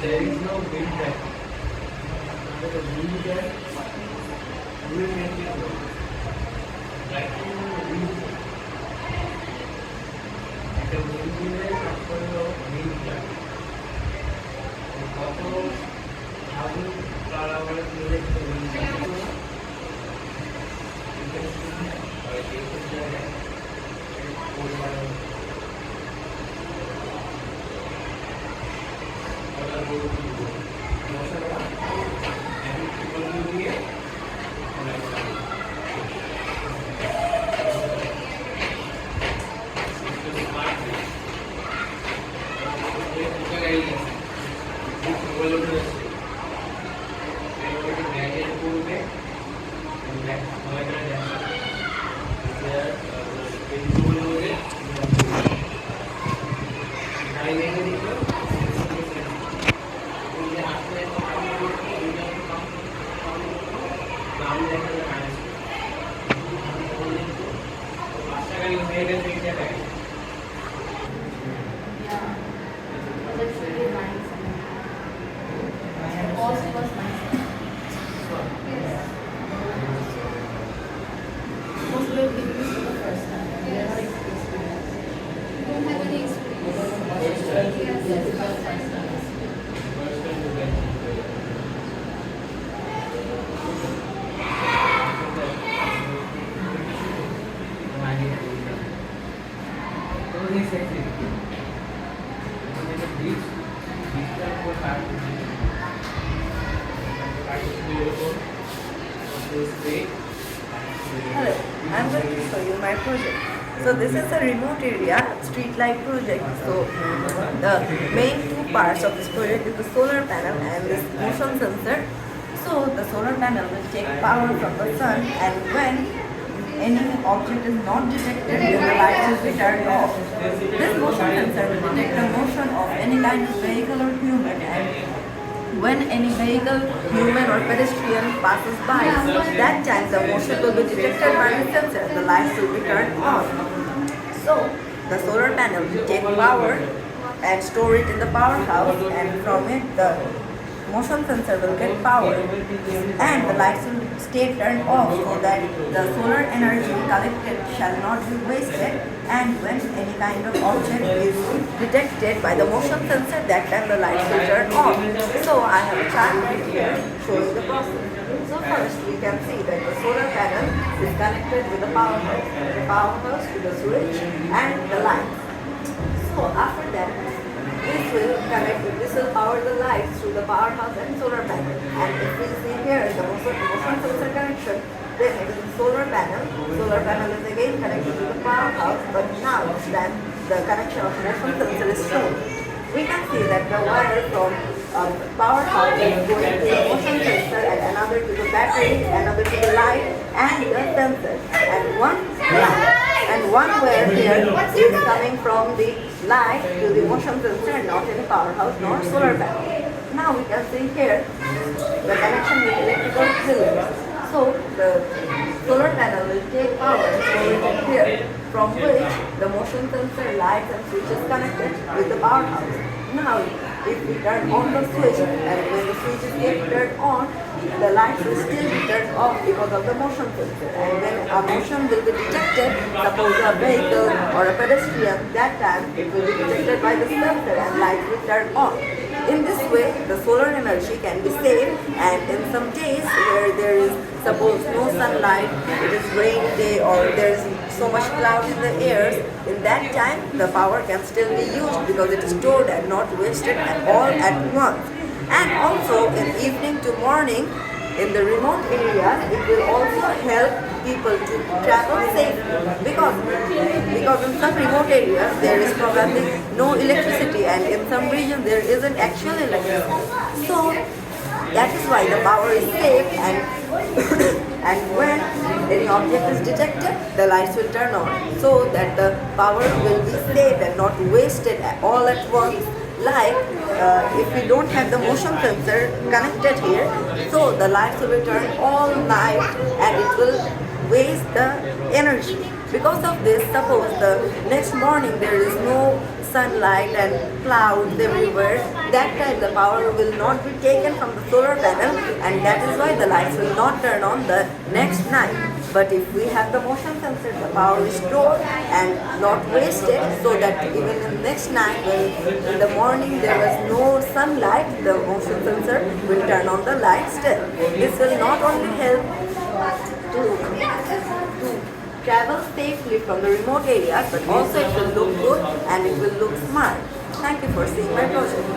There is no wind there. But the wind there will make it go. Like wind. একটা wind দিলে তারপরে wind যায়। কত আগুন পাড়াবার দিলে একটা wind যায়। আর এই ক্ষেত্রে Hello, I'm going to show you my project. So this is a remote area street light project. So the main two parts of this project is the solar panel and this motion sensor. So the solar panel will take power from the sun, and when any object is not detected, then the light will be turned off. This motion sensor will detect the motion of any kind of vehicle or human, and when any vehicle, human or pedestrian passes by, that time the motion will be detected by the sensor. The lights will be turned on. So the solar panel will take power and store it in the powerhouse, and from it the motion sensor will get power, and the lights will stay turned off so that the solar energy collected shall not be wasted, and when any kind of object is detected by the motion sensor, that time the lights will turn on. So I have a chart right here showing the process. So first we can see that the solar panel is connected with the powerhouse with the switch and the lights. So after that, this will power the lights through the powerhouse and solar panel. And if we see here the motion sensor connection, then it is the solar panel. Solar panel is again connected to the powerhouse, but now that the connection of motion sensor is shown, we can see that the wire from powerhouse is going to the motion sensor, and another to the battery, another to the light and the sensor, and one wire here is coming from the light to the motion sensor, and not in the powerhouse nor solar panel. Now we can see here the connection with electrical pillars. So the solar panel will take power and store it here, from which the motion sensor, lights and switch is connected with the powerhouse. Now if we turn on the switch, and when the switch is turned on, the lights will still be turned off because of the motion sensor. And when a motion will be detected, suppose a vehicle or a pedestrian, that time it will be detected by the sensor and lights will turn on. In this way, the solar energy can be saved, and in some days where there is, suppose, no sunlight, it is rainy day, or there is so much cloud in the air, in that time the power can still be used because it is stored and not wasted at all at once. And also in evening to morning, in the remote areas, it will also help people to travel safely, because in some remote areas there is probably no electricity, and in some regions there isn't actual electricity. So that is why the power is saved, and and when any object is detected, the lights will turn on, so that the power will be saved and not wasted all at once. Like if we don't have the motion sensor connected here, so the lights will be turned all night, and it will waste the energy. Because of this, suppose the next morning there is no sunlight and clouds everywhere, that time the power will not be taken from the solar panel, and that is why the lights will not turn on the next night. But if we have the motion sensor, the power is stored and not wasted, so that even in the next night when in the morning there was no sunlight, the motion sensor will turn on the light still. This will not only help to travel safely from the remote areas, but also it will look good and it will look smart. Thank you for seeing my project.